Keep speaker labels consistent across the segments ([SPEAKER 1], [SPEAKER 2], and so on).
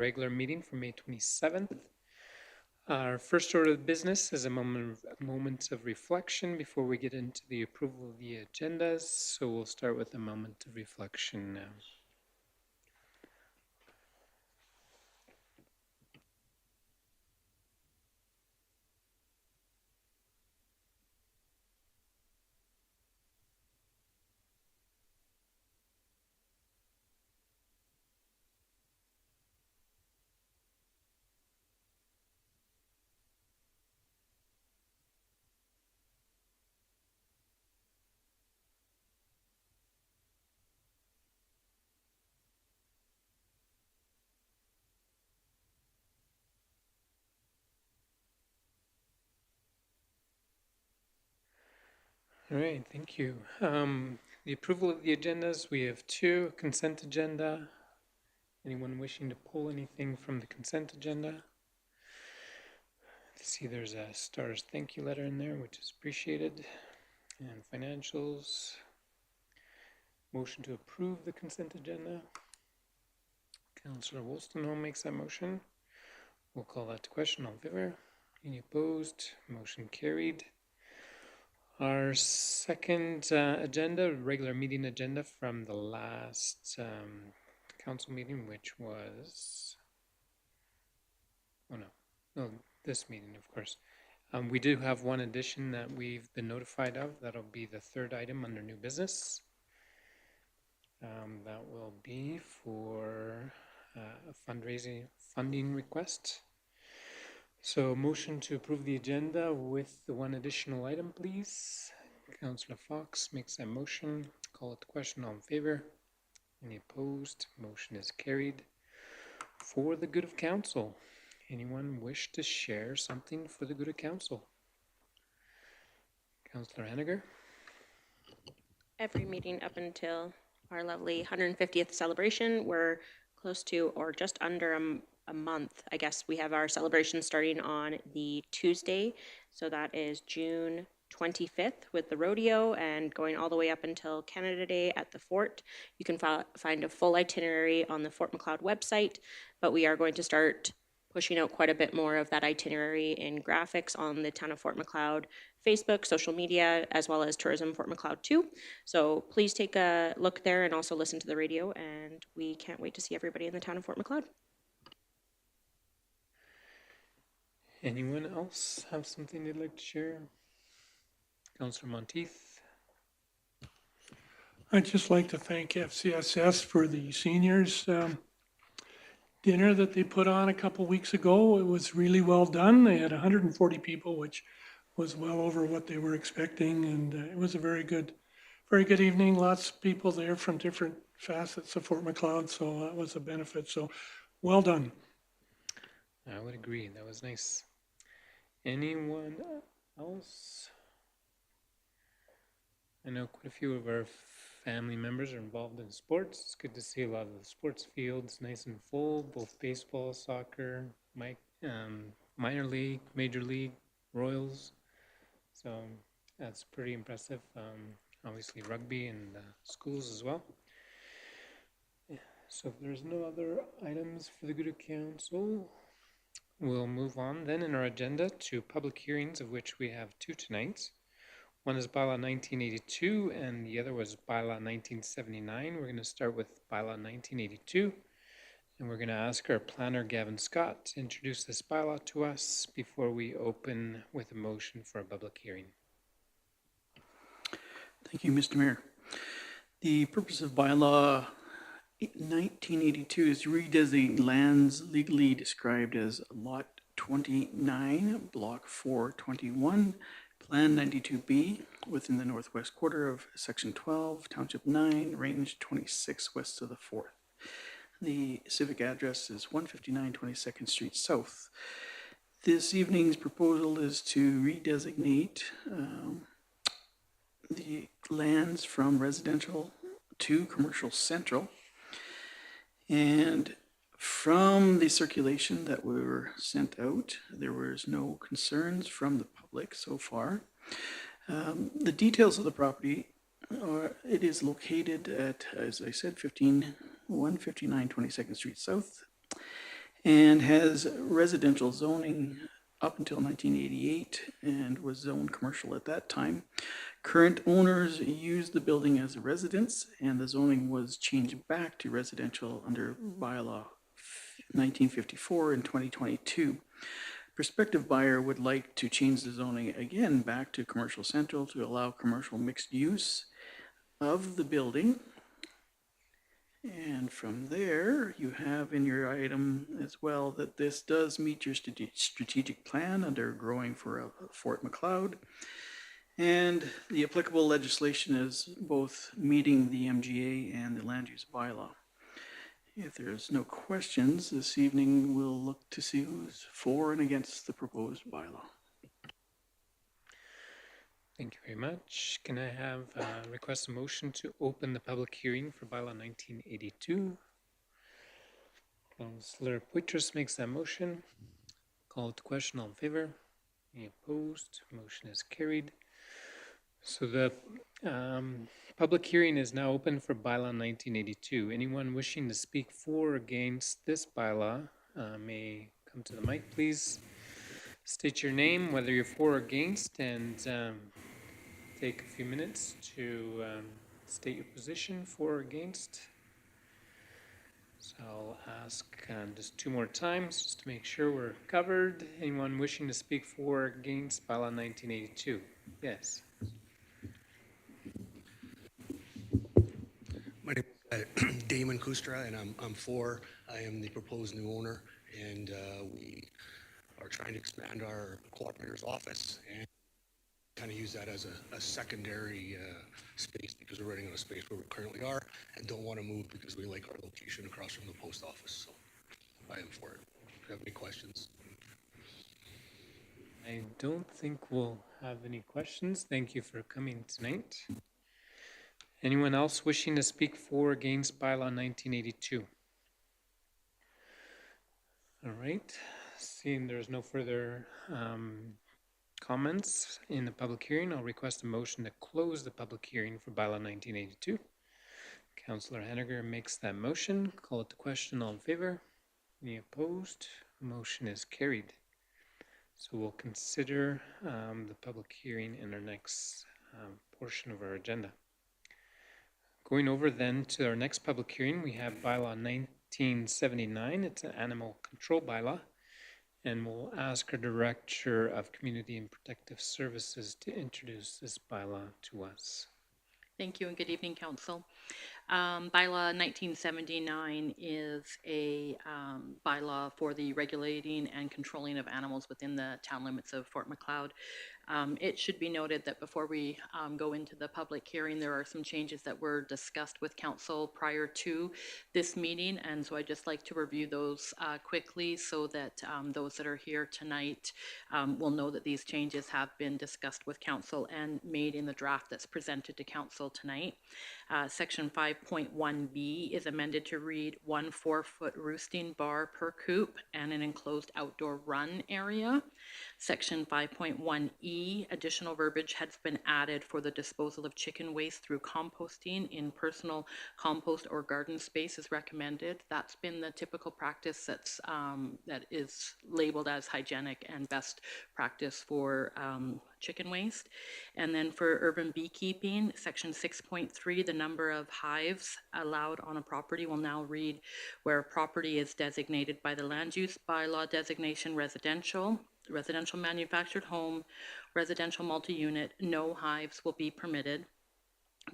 [SPEAKER 1] Regular meeting for May 27th. Our first order of business is a moment of reflection before we get into the approval of the agendas. So we'll start with a moment of reflection now. All right, thank you. The approval of the agendas, we have two. Consent agenda. Anyone wishing to pull anything from the consent agenda? I see there's a STARS thank you letter in there, which is appreciated. And financials. Motion to approve the consent agenda. Councillor Wolstenholme makes that motion. We'll call that to question. All in favor? Any opposed? Motion carried. Our second agenda, regular meeting agenda from the last council meeting, which was, this meeting, of course. We do have one addition that we've been notified of. That'll be the third item under new business. That will be for a fundraising funding request. So motion to approve the agenda with the one additional item, please. Councillor Fox makes that motion. Call it to question. All in favor? Any opposed? Motion is carried. For the good of council, anyone wish to share something for the good of council? Councillor Henniger?
[SPEAKER 2] Every meeting up until our lovely 150th celebration, we're close to or just under a month. I guess we have our celebration starting on the Tuesday, so that is June 25th with the rodeo and going all the way up until Canada Day at the fort. You can find a full itinerary on the Fort Macleod website, but we are going to start pushing out quite a bit more of that itinerary in graphics on the Town of Fort Macleod Facebook, social media, as well as Tourism Fort Macleod too. So please take a look there and also listen to the radio, and we can't wait to see everybody in the Town of Fort Macleod.
[SPEAKER 1] Anyone else have something they'd like to share? Councillor Monteith.
[SPEAKER 3] I'd just like to thank FCSS for the seniors dinner that they put on a couple weeks ago. It was really well done. They had 140 people, which was well over what they were expecting, and it was a very good evening. Lots of people there from different facets of Fort Macleod, so that was a benefit. So well done.
[SPEAKER 1] I would agree. That was nice. Anyone else? I know quite a few of our family members are involved in sports. It's good to see a lot of the sports fields nice and full, both baseball, soccer, minor league, major league, Royals. So that's pretty impressive. Obviously rugby and schools as well. Yeah. So if there's no other items for the good of council, we'll move on then in our agenda to public hearings, of which we have two tonight. One is bylaw 1982 and the other was bylaw 1979. We're going to start with bylaw 1982 and we're going to ask our planner Gavin Scott to introduce this bylaw to us before we open with a motion for a public hearing.
[SPEAKER 4] Thank you, Mr. Mayor. The purpose of bylaw 1982 is to redesignate lands legally described as Lot 29, Block 421, Plan 92B, within the northwest quarter of Section 12, Township 9, Range 26, west of the 4th. The civic address is 159 22nd Street South. This evening's proposal is to redesignate the lands from residential to commercial central. And from the circulation that were sent out, there was no concerns from the public so far. The details of the property are, it is located at, as I said, 159 22nd Street South. and has residential zoning up until 1988 and was zoned commercial at that time. Current owners use the building as a residence, and the zoning was changed back to residential under bylaw 1954 in 2022. Prospective buyer would like to change the zoning again back to commercial central to allow commercial mixed use of the building. And from there, you have in your item as well that this does meet your strategic plan under growing for Fort Macleod. And the applicable legislation is both meeting the MGA and the land use bylaw. If there's no questions, this evening we'll look to see who's for and against the proposed bylaw.
[SPEAKER 1] Thank you very much. Can I have request a motion to open the public hearing for bylaw 1982? Councillor Poitras makes that motion. Call to question, all in favor? Any opposed? Motion is carried. So the public hearing is now open for bylaw 1982. Anyone wishing to speak for or against this bylaw may come to the mic, please. State your name, whether you're for or against, and take a few minutes to state your position for or against. So I'll ask just 2 more times just to make sure we're covered. Anyone wishing to speak for or against bylaw 1982? Yes.
[SPEAKER 5] My name is Damon Kustra, and I'm for. I am the proposed new owner, and we are trying to expand our cooperator's office and kind of use that as a secondary space because we're running out of space where we currently are and don't want to move because we like our location across from the post office. So I am for it. If you have any questions.
[SPEAKER 1] I don't think we'll have any questions. Thank you for coming tonight. Anyone else wishing to speak for or against bylaw 1982? All right, seeing there's no further comments in the public hearing, I'll request a motion to close the public hearing for bylaw 1982. Councillor Henniger makes that motion. Call it to question, all in favor? Any opposed? Motion is carried. So we'll consider the public hearing in our next portion of our agenda. Going over then to our next public hearing, we have bylaw 1979. It's an animal control bylaw. And we'll ask our Director of Community and Protective Services to introduce this bylaw to us.
[SPEAKER 6] Thank you and good evening, Council. Bylaw 1979 is a bylaw for the regulating and controlling of animals within the town limits of Fort Macleod. It should be noted that before we go into the public hearing, there are some changes that were discussed with Council prior to this meeting, and so I'd just like to review those quickly so that those that are here tonight will know that these changes have been discussed with Council and made in the draft that's presented to Council tonight. Section 5.1B is amended to read 1 4-foot roosting bar per coop and an enclosed outdoor run area. Section 5.1E, additional verbiage has been added for the disposal of chicken waste through composting in personal compost or garden space is recommended. That's been the typical practice that is labeled as hygienic and best practice for chicken waste. And then for urban beekeeping, section 6.3, the number of hives allowed on a property will now read where a property is designated by the land use bylaw designation residential manufactured home, residential multi-unit, no hives will be permitted.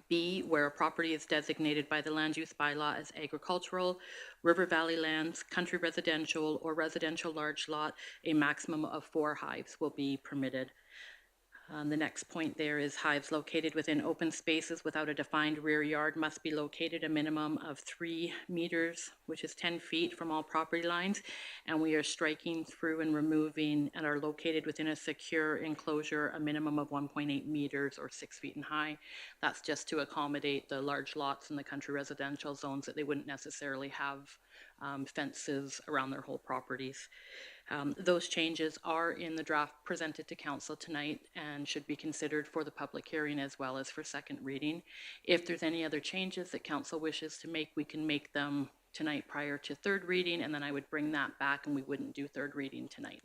[SPEAKER 6] B, where a property is designated by the land use bylaw as agricultural, river valley lands, country residential, or residential large lot, a maximum of 4 hives will be permitted. The next point there is hives located within open spaces without a defined rear yard must be located a minimum of 3 meters, which is 10 feet from all property lines. And we are striking through and removing and are located within a secure enclosure a minimum of 1.8 meters or 6 feet in high. That's just to accommodate the large lots in the country residential zones that they wouldn't necessarily have fences around their whole properties. Those changes are in the draft presented to Council tonight and should be considered for the public hearing as well as for second reading. If there's any other changes that Council wishes to make, we can make them tonight prior to third reading, and then I would bring that back and we wouldn't do third reading tonight.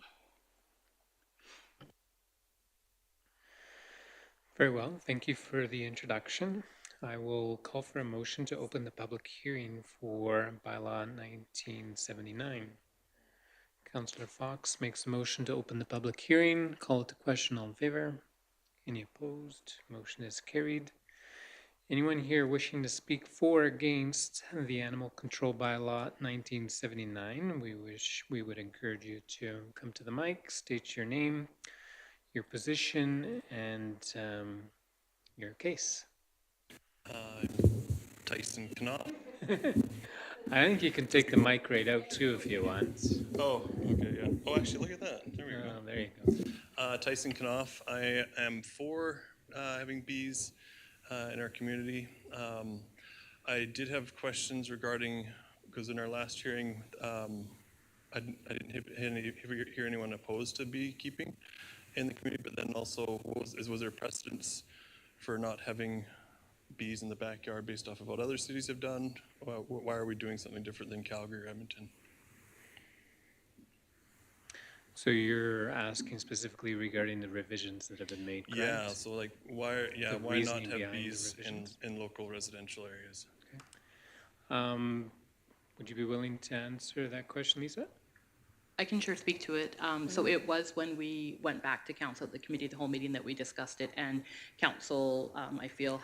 [SPEAKER 1] Very well, thank you for the introduction. I will call for a motion to open the public hearing for bylaw 1979. Councillor Fox makes a motion to open the public hearing. Call it to question. All in favor? Any opposed? Motion is carried. Anyone here wishing to speak for or against the animal control bylaw 1979? We would encourage you to come to the mic, state your name, your position, and your case.
[SPEAKER 7] Tyson Knopf.
[SPEAKER 1] I think you can take the mic right out too if you want.
[SPEAKER 7] Oh, okay, yeah. Oh, actually, look at that. There we go.
[SPEAKER 1] Oh, there you go.
[SPEAKER 7] Tyson Knopf. I am for having bees in our community. I did have questions regarding, because in our last hearing, I didn't hear anyone opposed to beekeeping in the community, but then also, was there precedence for not having bees in the backyard based off of what other cities have done? Why are we doing something different than Calgary or Edmonton?
[SPEAKER 1] So you're asking specifically regarding the revisions that have been made, correct?
[SPEAKER 7] Yeah, so like why
[SPEAKER 1] The
[SPEAKER 7] not
[SPEAKER 1] reasoning
[SPEAKER 7] have
[SPEAKER 1] behind the
[SPEAKER 7] bees
[SPEAKER 1] revisions.
[SPEAKER 7] in local residential areas?
[SPEAKER 1] Would you be willing to answer that question, Lisa?
[SPEAKER 6] I can sure speak to it. So it was when we went back to council at the committee, the whole meeting, that we discussed it, and council, I feel,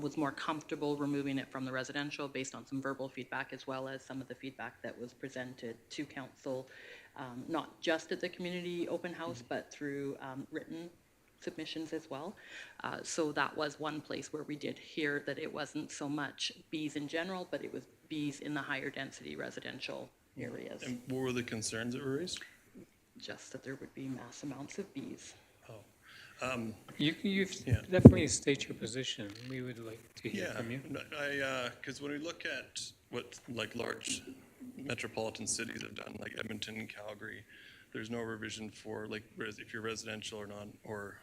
[SPEAKER 6] was more comfortable removing it from the residential based on some verbal feedback, as well as some of the feedback that was presented to council, not just at the community open house, but through written submissions as well. So that was one place where we did hear that it wasn't so much bees in general, but it was bees in the higher density residential areas.
[SPEAKER 7] And what were the concerns that were raised?
[SPEAKER 6] Just that there would be mass amounts of bees.
[SPEAKER 1] You've
[SPEAKER 7] Yeah.
[SPEAKER 1] definitely state your position. We would like to hear
[SPEAKER 7] Yeah,
[SPEAKER 1] from you.
[SPEAKER 7] because when we look at what like large metropolitan cities have done, like Edmonton and Calgary, there's no revision for like if you're residential or not, or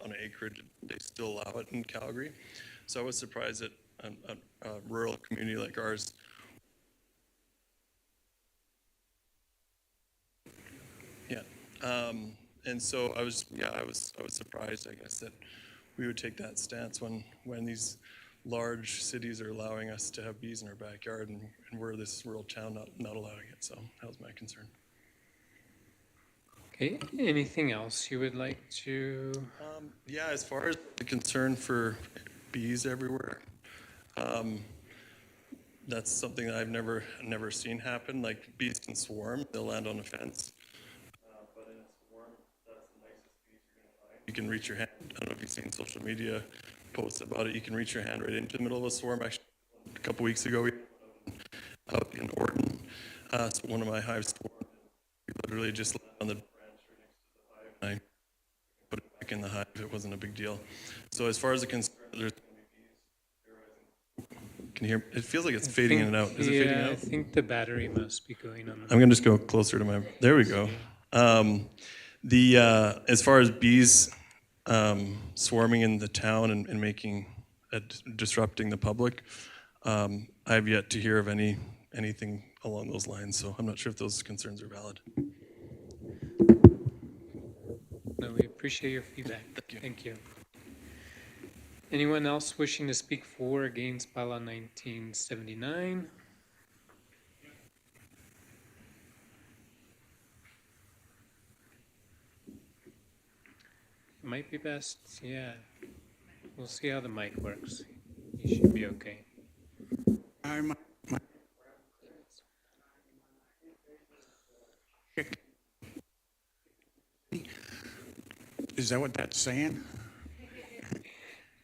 [SPEAKER 7] on an acreage, they still allow it in Calgary. So I was surprised that a rural community like ours. Yeah, and so I was surprised, I guess, that we would take that stance when these large cities are allowing us to have bees in our backyard, and we're this rural town not allowing it. So that was my concern.
[SPEAKER 1] Okay, anything else you would like to?
[SPEAKER 7] Yeah, as far as the concern for bees everywhere, that's something that I've never seen happen. Like bees can swarm; they'll land on a fence. But in a swarm, that's the nicest bees you're gonna find. You can reach your hand. I don't know if you've seen social media posts about it. You can reach your hand right into the middle of a swarm. Actually, a couple weeks ago, we out in Orton, so one of my hives swarmed. We literally just landed on the branch right next to the hive, and I put it back in the hive. It wasn't a big deal. So as far as the concern, there's going to be bees. Can you hear? It feels like it's fading in and out. Is it fading
[SPEAKER 1] Yeah, I
[SPEAKER 7] out?
[SPEAKER 1] think the battery must be going on.
[SPEAKER 7] I'm gonna just go closer to my. There we go. As far as bees swarming in the town and making disrupting the public, I've yet to hear of anything along those lines. So I'm not sure if those concerns are valid.
[SPEAKER 1] No, we appreciate your feedback. Thank you. Anyone else wishing to speak for or against bylaw 1979? It might be best, yeah. We'll see how the mic works. You should be okay.
[SPEAKER 8] Is that what that's saying?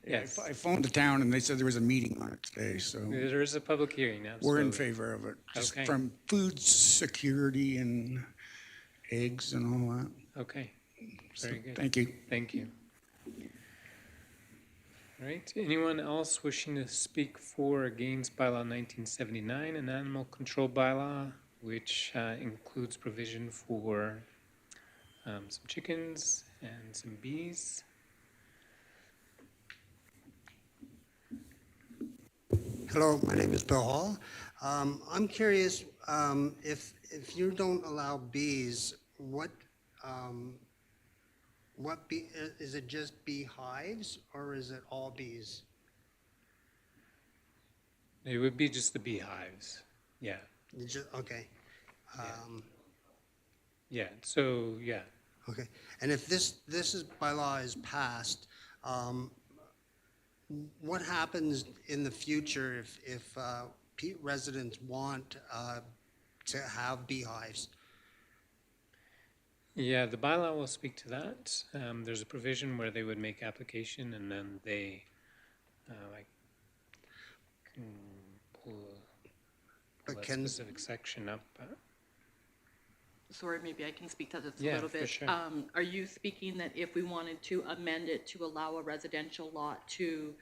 [SPEAKER 1] Yes,
[SPEAKER 8] I phoned the town and they said there was a meeting on it today, so
[SPEAKER 1] there is a public hearing, absolutely.
[SPEAKER 8] we're in favor of it. Just
[SPEAKER 1] Okay.
[SPEAKER 8] from food security and eggs and all that.
[SPEAKER 1] Okay,
[SPEAKER 8] So,
[SPEAKER 1] very good.
[SPEAKER 8] thank you.
[SPEAKER 1] Thank you. All right, anyone else wishing to speak for or against bylaw 1979, an animal control bylaw, which includes provision for some chickens and some bees?
[SPEAKER 9] Hello, my name is Bill Hall. I'm curious, if you don't allow bees, what bee, is it just beehives or is it all bees?
[SPEAKER 1] It would be just the beehives. Yeah,
[SPEAKER 9] Okay. Um,
[SPEAKER 1] yeah. So, yeah.
[SPEAKER 9] okay. And if this bylaw is passed, what happens in the future if residents want to have beehives?
[SPEAKER 1] Yeah, the bylaw will speak to that. There's a provision where they would make application and then they, I can pull
[SPEAKER 9] But
[SPEAKER 1] that
[SPEAKER 9] can,
[SPEAKER 1] specific section up.
[SPEAKER 6] Sorry, maybe I can speak to this a
[SPEAKER 1] Yeah,
[SPEAKER 6] little
[SPEAKER 1] for
[SPEAKER 6] bit.
[SPEAKER 1] sure.
[SPEAKER 6] Are you speaking that if we wanted to amend it to allow a residential lot to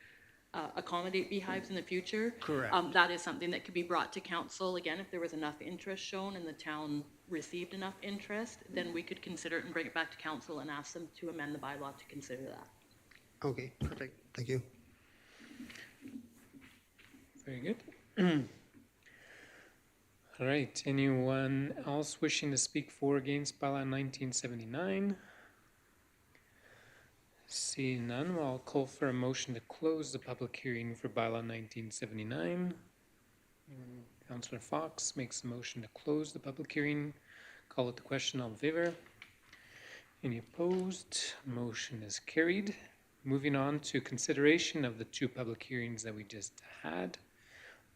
[SPEAKER 6] accommodate beehives in the future?
[SPEAKER 9] Correct.
[SPEAKER 6] That is something that could be brought to council. Again, if there was enough interest shown and the town received enough interest, then we could consider it and bring it back to council and ask them to amend the bylaw to consider that.
[SPEAKER 9] Okay, perfect. Thank you.
[SPEAKER 1] Very good. All right, anyone else wishing to speak for or against bylaw 1979? Seeing none, I'll call for a motion to close the public hearing for bylaw 1979. Councillor Fox makes the motion to close the public hearing. Call it the question, all in favor? Any opposed? Motion is carried. Moving on to consideration of the two public hearings that we just had.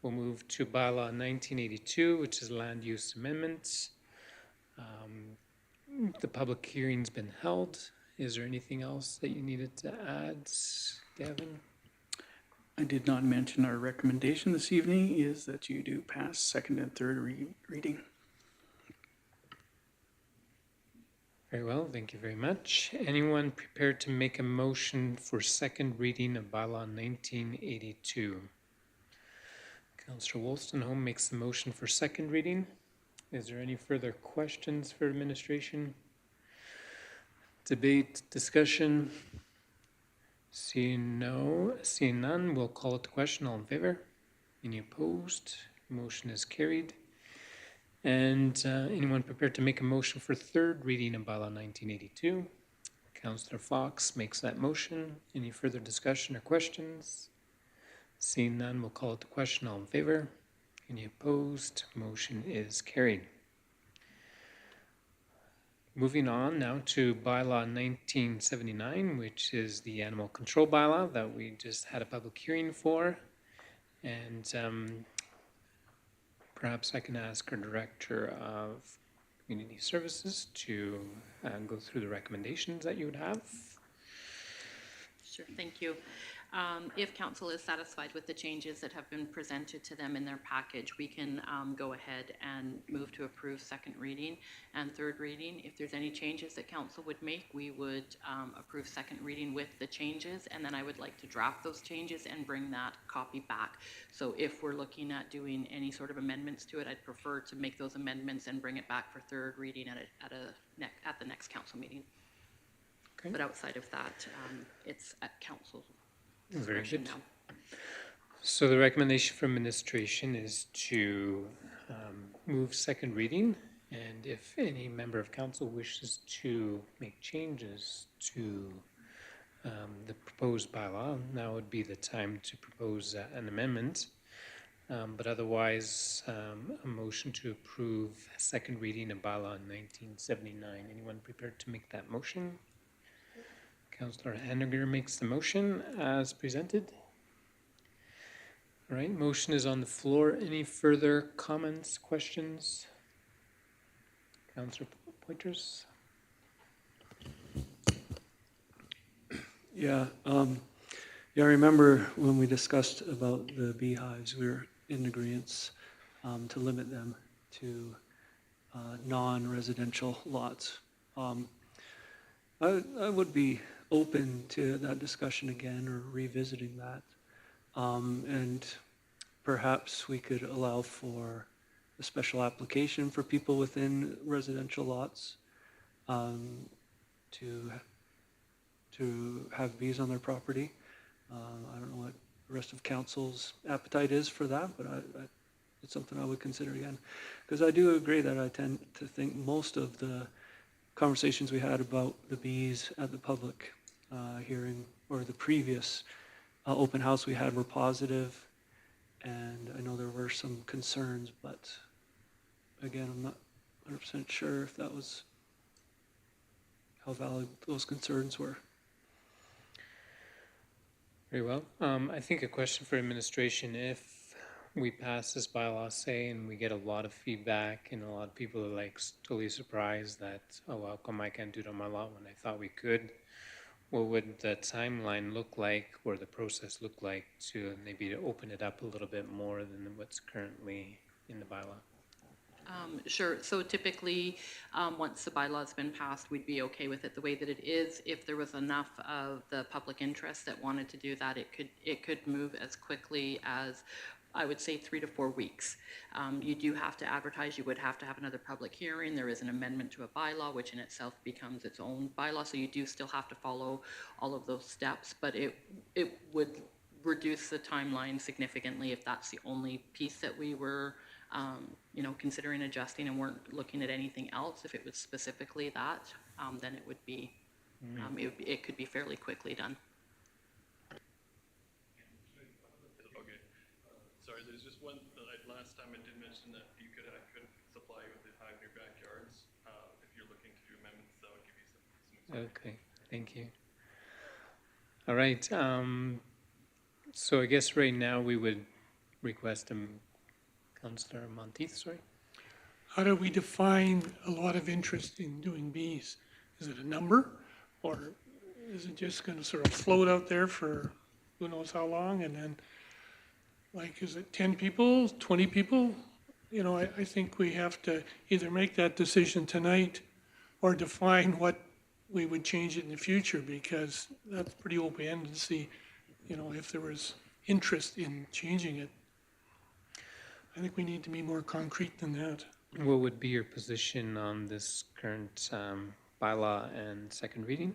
[SPEAKER 1] We'll move to bylaw 1982, which is land use amendments. The public hearing's been held. Is there anything else that you needed to add, Gavin?
[SPEAKER 4] I did not mention our recommendation this evening is that you do pass second and third reading.
[SPEAKER 1] Very well, thank you very much. Anyone prepared to make a motion for second reading of bylaw 1982? Councillor Wolstenholme makes the motion for second reading. Is there any further questions for administration? Debate, discussion? Seeing none, we'll call it the question. All in favor? Any opposed? Motion is carried. And anyone prepared to make a motion for third reading of bylaw 1982? Councillor Fox makes that motion. Any further discussion or questions? Seeing none, we'll call it the question. All in favor? Any opposed? Motion is carried. Moving on now to bylaw 1979, which is the animal control bylaw that we just had a public hearing for. And perhaps I can ask our Director of Community Services to go through the recommendations that you would have.
[SPEAKER 6] Sure, thank you. If council is satisfied with the changes that have been presented to them in their package, we can go ahead and move to approve second reading and third reading. If there's any changes that council would make, we would approve second reading with the changes, and then I would like to draft those changes and bring that copy back. So if we're looking at doing any sort of amendments to it, I'd prefer to make those amendments and bring it back for third reading at the next council meeting.
[SPEAKER 1] Okay.
[SPEAKER 6] But outside of that, it's at council.
[SPEAKER 1] Very good.
[SPEAKER 6] Now.
[SPEAKER 1] So the recommendation from administration is to move second reading, and if any member of council wishes to make changes to the proposed bylaw, now would be the time to propose an amendment. But otherwise, a motion to approve second reading of bylaw 1979. Anyone prepared to make that motion? Councillor Henniger makes the motion as presented. All right, motion is on the floor. Any further comments, questions? Councillor Poitras?
[SPEAKER 10] Yeah, I remember when we discussed about the beehives, we were in agreement to limit them to non-residential lots. I would be open to that discussion again or revisiting that. And perhaps we could allow for a special application for people within residential lots to have bees on their property. I don't know what the rest of council's appetite is for that, but it's something I would consider again. Because I do agree that I tend to think most of the conversations we had about the bees at the public hearing, or the previous open house we had, were positive. And I know there were some concerns, but again, I'm not 100% sure if that was how valid those concerns were.
[SPEAKER 1] Very well. I think a question for administration: if we pass this bylaw, say, and we get a lot of feedback, and a lot of people are like totally surprised that, oh, how come I can't do it on my lot when I thought we could? What would the timeline look like, or the process look like, to maybe open it up a little bit more than what's currently in the bylaw?
[SPEAKER 6] Sure. So typically, once the bylaw's been passed, we'd be okay with it the way that it is. If there was enough of the public interest that wanted to do that, it could move as quickly as, I would say, 3 to 4 weeks. You do have to advertise. You would have to have another public hearing. There is an amendment to a bylaw, which in itself becomes its own bylaw. So you do still have to follow all of those steps, but it would reduce the timeline significantly if that's the only piece that we were considering adjusting and weren't looking at anything else. If it was specifically that, then it would be, it could be fairly quickly done.
[SPEAKER 7] Okay. Sorry, there's just one, last time I did mention that I could supply you with the hive in your backyards. If you're looking to do amendments, that would give you some
[SPEAKER 1] Okay, thank you. All right. So I guess right now we would request Councillor Monteith, sorry.
[SPEAKER 3] How do we define a lot of interest in doing bees? Is it a number, or is it just going to sort of float out there for who knows how long? And then, like, is it 10 people, 20 people? You know, I think we have to either make that decision tonight or define what we would change it in the future, because that's pretty open-ended to see, you know, if there was interest in changing it. I think we need to be more concrete than that.
[SPEAKER 1] What would be your position on this current bylaw and second reading?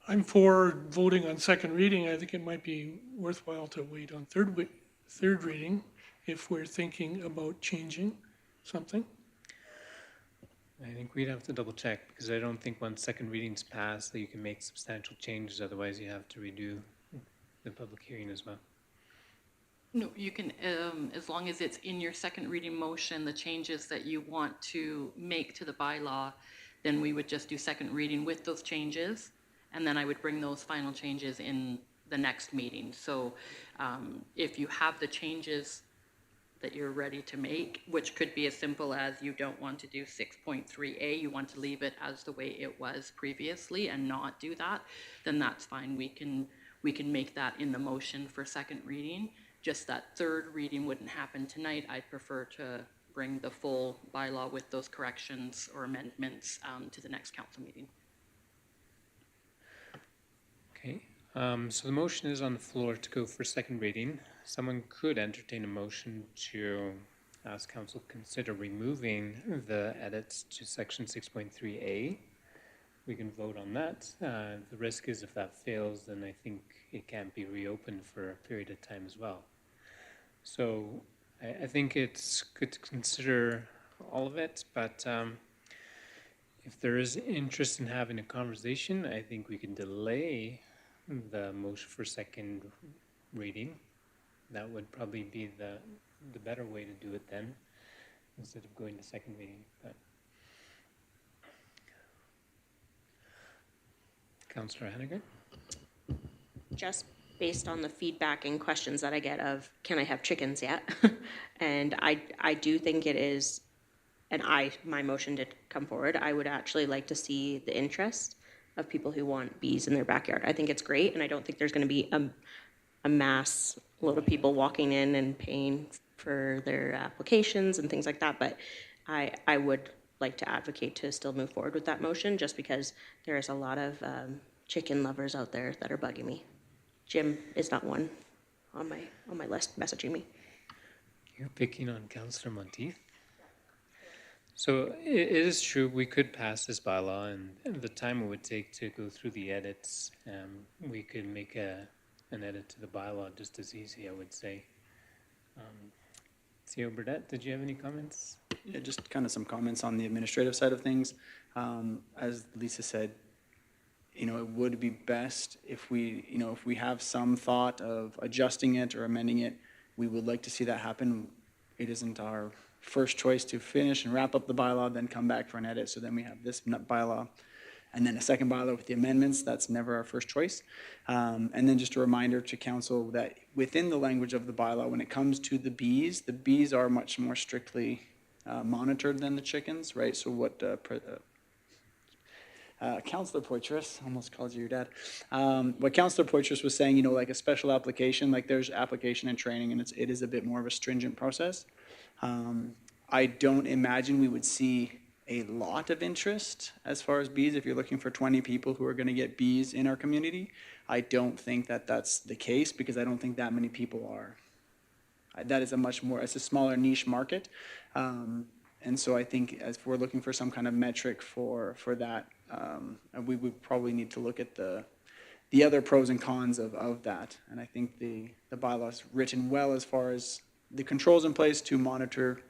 [SPEAKER 3] I'm for voting on second reading. I think it might be worthwhile to wait on third reading if we're thinking about changing something.
[SPEAKER 1] I think we'd have to double check, because I don't think once second reading's passed that you can make substantial changes. Otherwise, you have to redo the public hearing as well.
[SPEAKER 6] No, you can, as long as it's in your second reading motion, the changes that you want to make to the bylaw, then we would just do second reading with those changes, and then I would bring those final changes in the next meeting. So if you have the changes that you're ready to make, which could be as simple as you don't want to do 6.3A, you want to leave it as the way it was previously and not do that, then that's fine. We can make that in the motion for second reading. Just that third reading wouldn't happen tonight. I'd prefer to bring the full bylaw with those corrections or amendments to the next council meeting.
[SPEAKER 1] Okay, so the motion is on the floor to go for second reading. Someone could entertain a motion to ask council to consider removing the edits to section 6.3A. We can vote on that. The risk is if that fails, then I think it can't be reopened for a period of time as well. So I think it's good to consider all of it, but if there is interest in having a conversation, I think we can delay the motion for second reading. That would probably be the better way to do it then, instead of going to second reading. But Councillor Hennigan?
[SPEAKER 2] Just based on the feedback and questions that I get of, can I have chickens yet? And I do think it is, and my motion did come forward, I would actually like to see the interest of people who want bees in their backyard. I think it's great, and I don't think there's going to be a mass load of people walking in and paying for their applications and things like that, but I would like to advocate to still move forward with that motion, just because there is a lot of chicken lovers out there that are bugging me. Jim is not one on my list messaging me.
[SPEAKER 1] You're picking on Councillor Monteith. So it is true, we could pass this bylaw and the time it would take to go through the edits, we could make an edit to the bylaw just as easy, I would say. CEO Burdette, did you have any comments?
[SPEAKER 11] Yeah, just kind of some comments on the administrative side of things. As Lisa said, it would be best if if we have some thought of adjusting it or amending it, we would like to see that happen. It isn't our first choice to finish and wrap up the bylaw, then come back for an edit. So then we have this bylaw and then a second bylaw with the amendments. That's never our first choice. And then just a reminder to council that within the language of the bylaw, when it comes to the bees are much more strictly monitored than the chickens, right? So what Councillor Poitras, almost called you your dad. What Councillor Poitras was saying, like a special application, like there's application and training, and it is a bit more of a stringent process. I don't imagine we would see a lot of interest as far as bees. If you're looking for 20 people who are going to get bees in our community, I don't think that that's the case, because I don't think that many people are. That is it's a smaller niche market. And so I think as we're looking for some kind of metric for that, we would probably need to look at the other pros and cons of that. And I think the bylaw is written well as far as the controls in place to monitor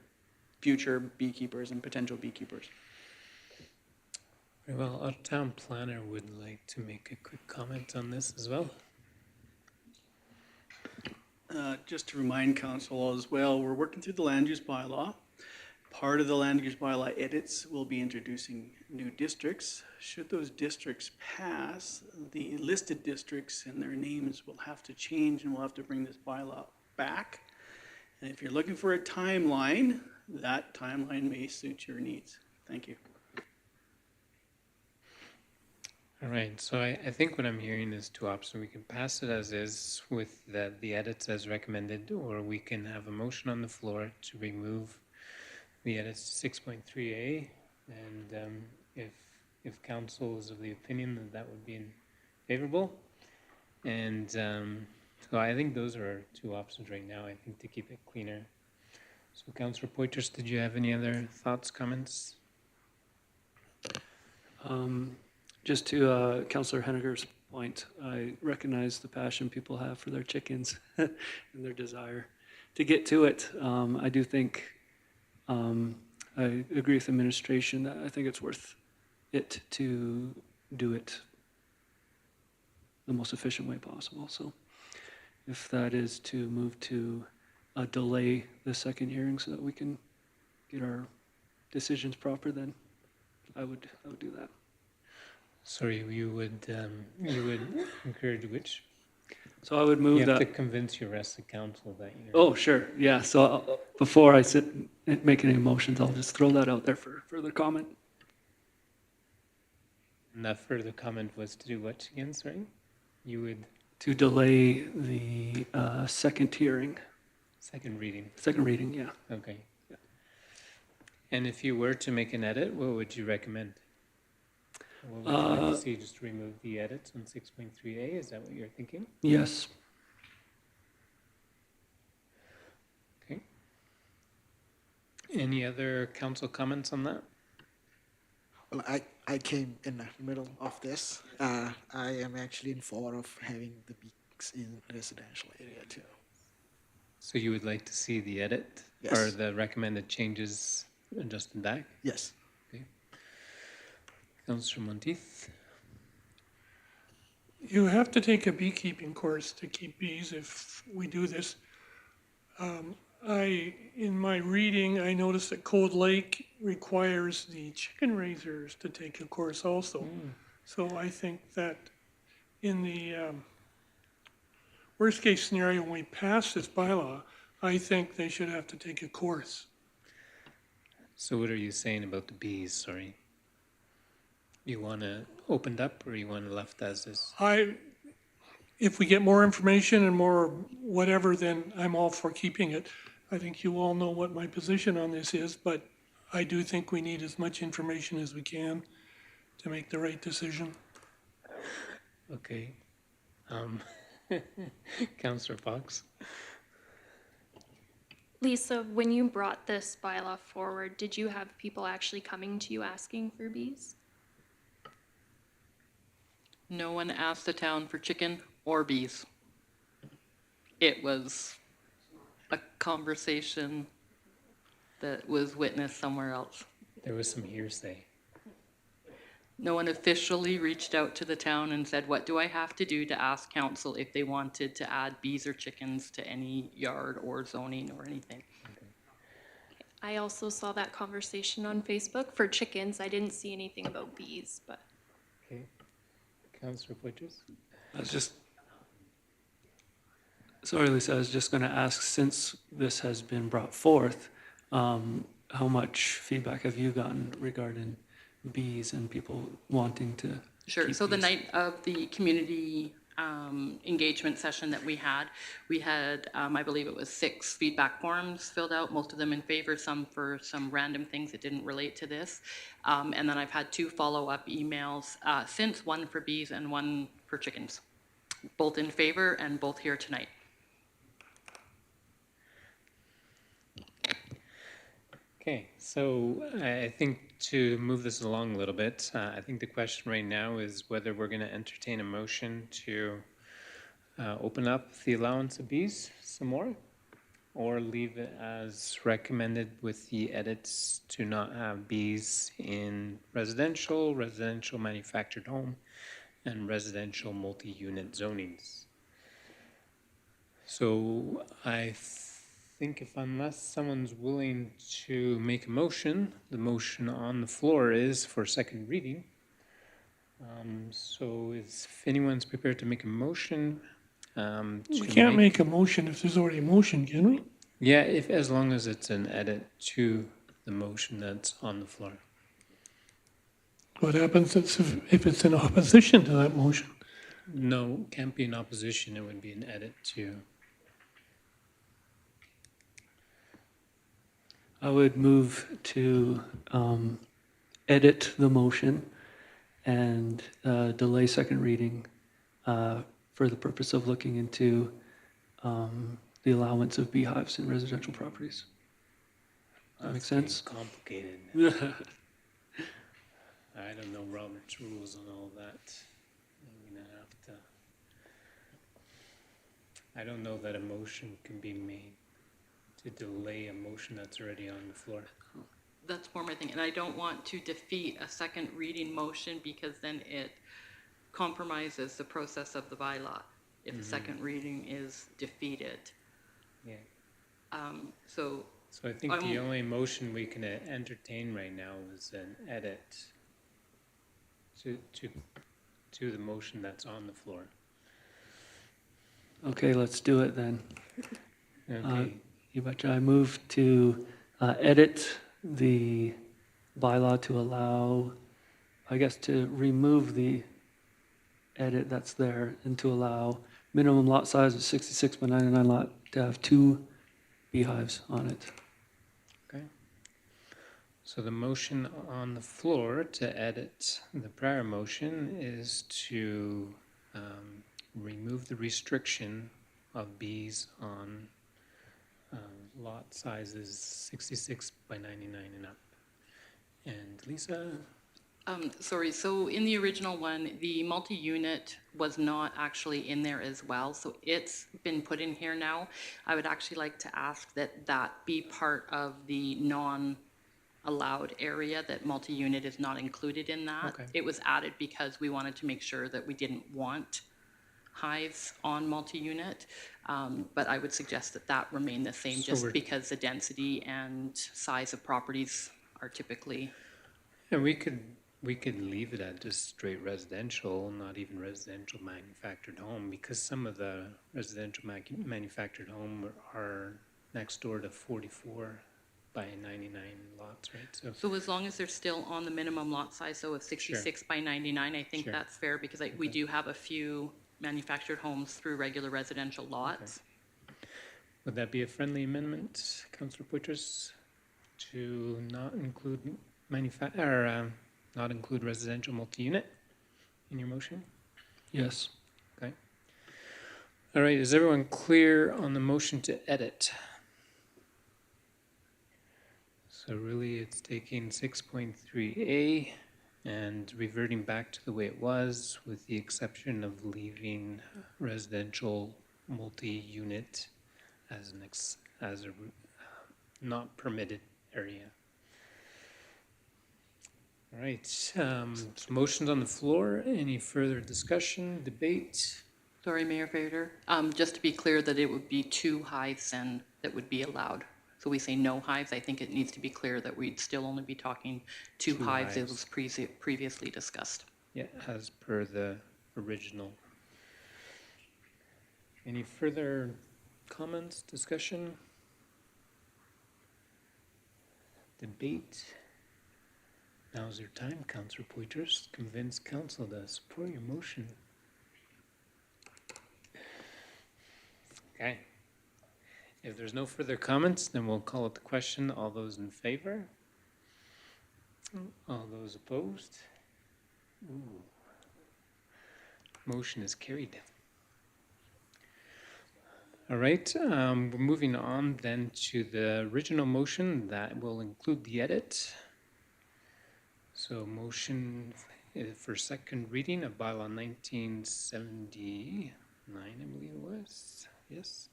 [SPEAKER 11] future beekeepers and potential beekeepers.
[SPEAKER 1] Very well, our town planner would like to make a quick comment on this as well.
[SPEAKER 4] Just to remind council as well, we're working through the land use bylaw. Part of the land use bylaw edits will be introducing new districts. Should those districts pass, the listed districts and their names will have to change, and we'll have to bring this bylaw back. And if you're looking for a timeline, that timeline may suit your needs. Thank you.
[SPEAKER 1] All right, so I think what I'm hearing is two options. We can pass it as is with the edits as recommended, or we can have a motion on the floor to remove the edits to 6.3A. And if council is of the opinion that would be favorable. And so I think those are our two options right now, I think, to keep it cleaner. So Councillor Poitras, did you have any other thoughts, comments?
[SPEAKER 10] Just to Councillor Henniger's point, I recognize the passion people have for their chickens and their desire to get to it. I do think, I agree with administration that I think it's worth it to do it the most efficient way possible. So if that is to move to delay the second hearing so that we can get our decisions proper, then I would do that.
[SPEAKER 1] Sorry, you would encourage which?
[SPEAKER 10] So I would move
[SPEAKER 1] You have
[SPEAKER 10] that.
[SPEAKER 1] to convince your rest of council that you're.
[SPEAKER 10] Oh, sure. Yeah. So before I make any motions, I'll just throw that out there for further comment.
[SPEAKER 1] And that further comment was to do what again, sorry? You would,
[SPEAKER 10] To delay the second hearing,
[SPEAKER 1] second reading,
[SPEAKER 10] second reading, yeah.
[SPEAKER 1] okay. And if you were to make an edit, what would you recommend? What would you like to see, just remove the edits on 6.3A, is that what you're thinking?
[SPEAKER 10] Yes.
[SPEAKER 1] Okay. Any other council comments on that?
[SPEAKER 12] Well, I came in the middle of this. I am actually in favor of having the beaks in residential area too.
[SPEAKER 1] So you would like to see the edit?
[SPEAKER 12] Yes.
[SPEAKER 1] Or the recommended changes adjusted back?
[SPEAKER 12] Yes.
[SPEAKER 1] Okay. Councillor Monteith?
[SPEAKER 3] You have to take a beekeeping course to keep bees if we do this. In my reading, I noticed that Cold Lake requires the chicken raisers to take a course also. So I think that in the worst case scenario, when we pass this bylaw, I think they should have to take a course.
[SPEAKER 1] So what are you saying about the bees, sorry? You want it opened up or you want it left as is?
[SPEAKER 3] If we get more information and more whatever, then I'm all for keeping it. I think you all know what my position on this is, but I do think we need as much information as we can to make the right decision.
[SPEAKER 1] Okay. Councillor Fox?
[SPEAKER 13] Lisa, when you brought this bylaw forward, did you have people actually coming to you asking for bees?
[SPEAKER 6] No one asked the town for chicken or bees. It was a conversation that was witnessed somewhere else.
[SPEAKER 1] There was some hearsay.
[SPEAKER 6] No one officially reached out to the town and said, what do I have to do to ask council if they wanted to add bees or chickens to any yard or zoning or anything?
[SPEAKER 13] I also saw that conversation on Facebook for chickens. I didn't see anything about bees, but.
[SPEAKER 1] Okay. Councillor Poitras?
[SPEAKER 10] I was just, sorry, Lisa, I was just going to ask, since this has been brought forth, how much feedback have you gotten regarding bees and people wanting to
[SPEAKER 6] Sure.
[SPEAKER 10] keep
[SPEAKER 6] So the
[SPEAKER 10] bees?
[SPEAKER 6] night of the community engagement session that we had, I believe it was 6 feedback forms filled out, most of them in favor, some for some random things that didn't relate to this. And then I've had 2 follow-up emails since, one for bees and one for chickens, both in favor and both here tonight.
[SPEAKER 1] Okay, so I think to move this along a little bit, I think the question right now is whether we're going to entertain a motion to open up the allowance of bees some more, or leave it as recommended with the edits to not have bees in residential, residential manufactured home, and residential multi-unit zonings. So I think unless someone's willing to make a motion, the motion on the floor is for second reading. So if anyone's prepared to make a motion,
[SPEAKER 3] We can't make a motion if there's already a motion, can we?
[SPEAKER 1] Yeah, as long as it's an edit to the motion that's on the floor.
[SPEAKER 3] What happens if it's in opposition to that motion?
[SPEAKER 1] No, can't be in opposition, it would be an edit to.
[SPEAKER 10] I would move to edit the motion and delay second reading for the purpose of looking into the allowance of beehives in residential properties. Does that make sense?
[SPEAKER 1] Complicated. I don't know Robert's rules on all that. I'm gonna have to. I don't know that a motion can be made to delay a motion that's already on the floor.
[SPEAKER 6] That's more my thing, and I don't want to defeat a second reading motion because then it compromises the process of the bylaw if the second reading is defeated.
[SPEAKER 1] Yeah.
[SPEAKER 6] So
[SPEAKER 1] I think the only motion we can entertain right now is an edit to the motion that's on the floor.
[SPEAKER 10] Okay, let's do it then.
[SPEAKER 1] Okay.
[SPEAKER 10] You betcha. I move to edit the bylaw to allow, I guess, to remove the edit that's there and to allow minimum lot size of 66 by 99 lot to have 2 beehives on it.
[SPEAKER 1] Okay. So the motion on the floor to edit the prior motion is to remove the restriction of bees on lot sizes 66 by 99 and up. And Lisa?
[SPEAKER 6] Sorry, so in the original one, the multi-unit was not actually in there as well, so it's been put in here now. I would actually like to ask that that be part of the non-allowed area, that multi-unit is not included in that.
[SPEAKER 1] Okay.
[SPEAKER 6] It was added because we wanted to make sure that we didn't want hives on multi-unit, but I would suggest that that remain the same,
[SPEAKER 1] So
[SPEAKER 6] just
[SPEAKER 1] we're-
[SPEAKER 6] because the density and size of properties are typically.
[SPEAKER 1] And we could leave it at just straight residential, not even residential manufactured home, because some of the residential manufactured home are next door to 44 by 99 lots, right?
[SPEAKER 6] So as long as they're still on the minimum lot size, so of 66 by 99, I think
[SPEAKER 1] Sure.
[SPEAKER 6] that's fair, because we do have a few manufactured homes through regular residential lots.
[SPEAKER 1] Would that be a friendly amendment, Councillor Poitras, to not include not include residential multi-unit in your motion?
[SPEAKER 10] Yes.
[SPEAKER 1] Okay. All right, is everyone clear on the motion to edit? So really, it's taking 6.3A and reverting back to the way it was, with the exception of leaving residential multi-unit as a not permitted area. All right, so motions on the floor. Any further discussion, debate?
[SPEAKER 6] Sorry, Mayor Vader. Just to be clear that it would be 2 hives then that would be allowed. So we say no hives. I think it needs to be clear that we'd still only be talking 2 hives. It
[SPEAKER 1] hives.
[SPEAKER 6] was previously discussed.
[SPEAKER 1] Yeah, as per the original. Any further comments, discussion? Debate? Now's your time, Councillor Poitras. Convince council to support your motion. Okay. If there's no further comments, then we'll call it the question. All those in favor? All those opposed? Ooh. Motion is carried. All right, we're moving on then to the original motion that will include the edit. So motion for second reading of bylaw 1979, I believe it was. Yes.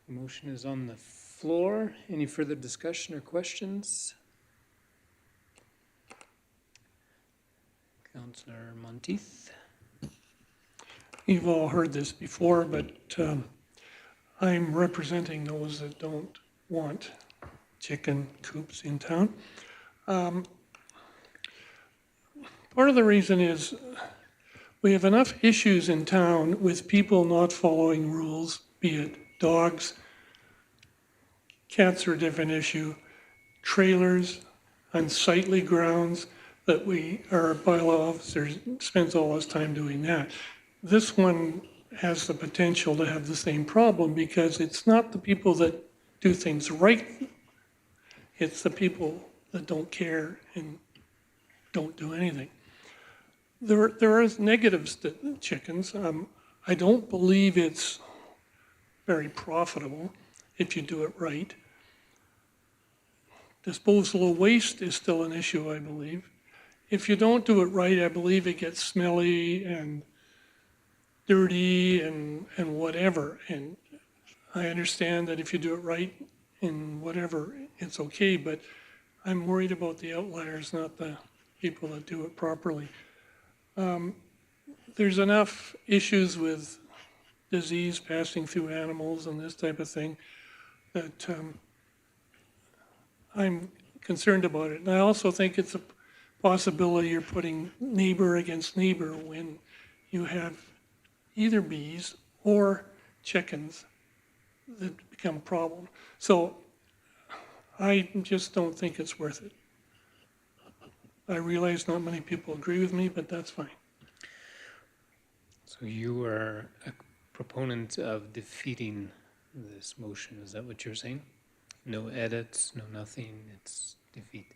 [SPEAKER 1] Motion is on the floor. Any further discussion or questions? Councillor Monteith.
[SPEAKER 3] You've all heard this before, but I'm representing those that don't want chicken coops in town. Part of the reason is we have enough issues in town with people not following rules, be it dogs, cats are a different issue, trailers, unsightly grounds, that our bylaw officer spends all his time doing that. This one has the potential to have the same problem because it's not the people that do things right, it's the people that don't care and don't do anything. There are negatives to chickens. I don't believe it's very profitable if you do it right. Disposal of waste is still an issue, I believe. If you don't do it right, I believe it gets smelly and dirty and whatever. And I understand that if you do it right and whatever, it's okay, but I'm worried about the outliers, not the people that do it properly. There's enough issues with disease passing through animals and this type of thing that I'm concerned about it. And I also think it's a possibility you're putting neighbor against neighbor when you have either bees or chickens that become a problem. So I just don't think it's worth it. I realize not many people agree with me, but that's fine.
[SPEAKER 1] So you are a proponent of defeating this motion, is that what you're saying? No edits, no nothing, it's defeat.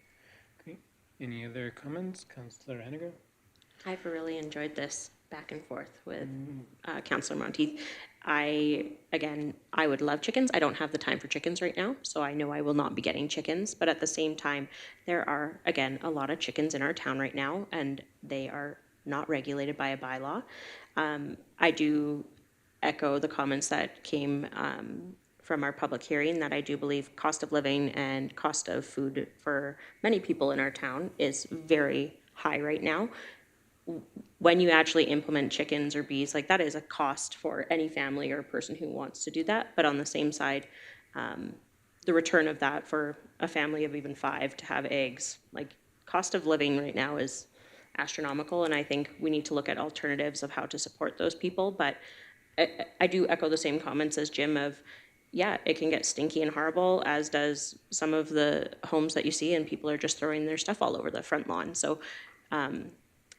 [SPEAKER 1] Okay, any other comments? Councillor Henniger?
[SPEAKER 2] I've really enjoyed this back and forth with Councillor Monteith. I would love chickens. I don't have the time for chickens right now, so I know I will not be getting chickens. But at the same time, there are, again, a lot of chickens in our town right now, and they are not regulated by a bylaw. I do echo the comments that came from our public hearing that I do believe cost of living and cost of food for many people in our town is very high right now. When you actually implement chickens or bees, like that is a cost for any family or person who wants to do that. But on the same side, the return of that for a family of even 5 to have eggs, like cost of living right now is astronomical. And I think we need to look at alternatives of how to support those people. But I do echo the same comments as Jim of, yeah, it can get stinky and horrible, as does some of the homes that you see, and people are just throwing their stuff all over the front lawn. So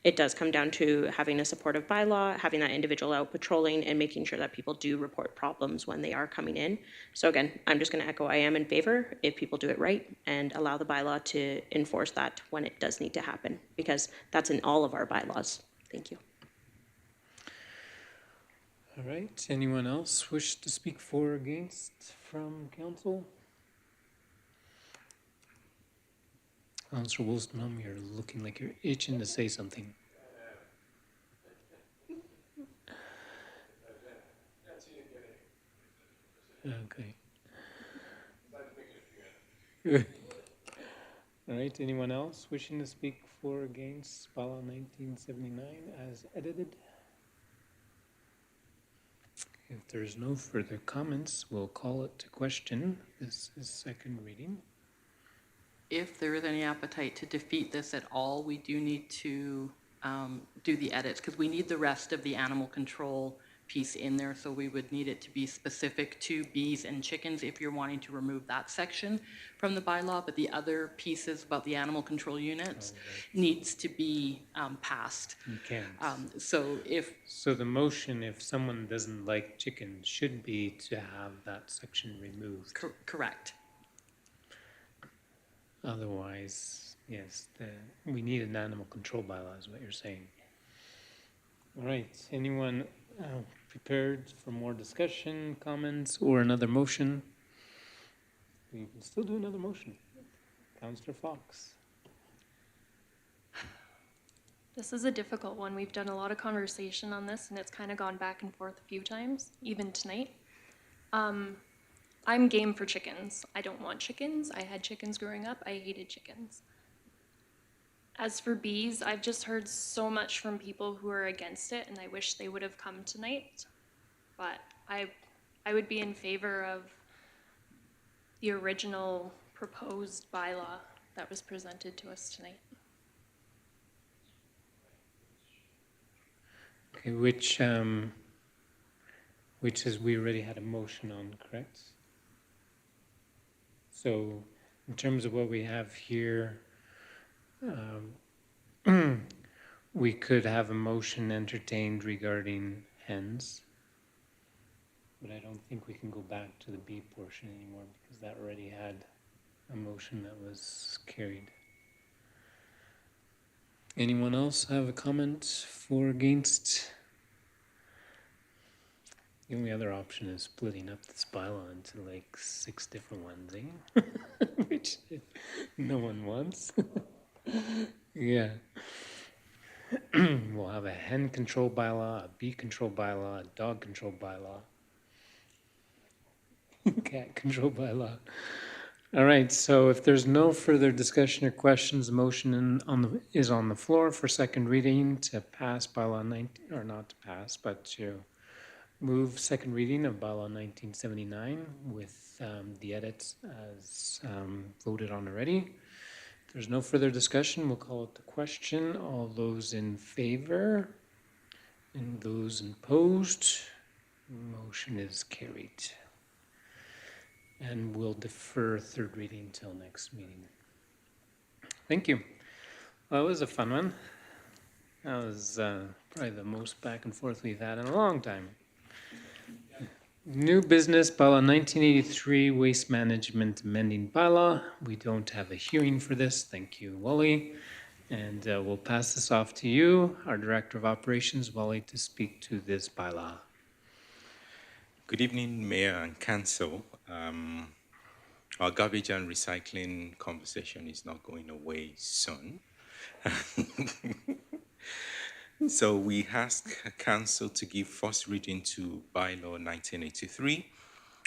[SPEAKER 2] it does come down to having a supportive bylaw, having that individual out patrolling, and making sure that people do report problems when they are coming in. So again, I'm just going to echo I am in favor if people do it right and allow the bylaw to enforce that when it does need to happen, because that's in all of our bylaws. Thank you.
[SPEAKER 1] All right, anyone else wish to speak for or against from council? Councillor Wolstenholme, you're looking like you're itching to say something. Okay. All right, anyone else wishing to speak for or against bylaw 1979 as edited? If there's no further comments, we'll call it to question. This is second reading.
[SPEAKER 6] If there is any appetite to defeat this at all, we do need to do the edits, because we need the rest of the animal control piece in there, so we would need it to be specific to bees and chickens if you're wanting to remove that section from the bylaw, but the other pieces about the animal control units needs to be passed.
[SPEAKER 1] You can't.
[SPEAKER 6] So
[SPEAKER 1] So the motion, if someone doesn't like chicken, should be to have that section removed.
[SPEAKER 6] Correct.
[SPEAKER 1] Otherwise, yes, we need an animal control bylaw is what you're saying. All right, anyone prepared for more discussion, comments, or another motion? We can still do another motion. Councillor Fox.
[SPEAKER 13] This is a difficult one. We've done a lot of conversation on this, and it's kind of gone back and forth a few times, even tonight. I'm game for chickens. I don't want chickens. I had chickens growing up. I hated chickens. As for bees, I've just heard so much from people who are against it, and I wish they would have come tonight. But I would be in favor of the original proposed bylaw that was presented to us tonight.
[SPEAKER 1] Okay, which is we already had a motion on, correct? So in terms of what we have here, we could have a motion entertained regarding hens, but I don't think we can go back to the bee portion anymore because that already had a motion that was carried. Anyone else have a comment for or against? The only other option is splitting up this bylaw into like 6 different ones, eh? Which no one wants. Yeah. We'll have a hen control bylaw, a bee control bylaw, a dog control bylaw, cat control bylaw. All right, so if there's no further discussion or questions, the motion is on the floor for second reading to pass bylaw 19, or not to pass, but to move second reading of bylaw 1979 with the edits as voted on already. If there's no further discussion, we'll call it the question. All those in favor and those opposed, motion is carried. And we'll defer third reading till next meeting. Thank you. Well, that was a fun one. That was probably the most back and forth we've had in a long time. New business bylaw 1983 waste management amending bylaw. We don't have a hearing for this. Thank you, Wally. And we'll pass this off to you, our Director of Operations, Wally, to speak to this bylaw.
[SPEAKER 14] Good evening, Mayor and Council. Our garbage and recycling conversation is not going away soon. So we ask Council to give first reading to Bylaw 1983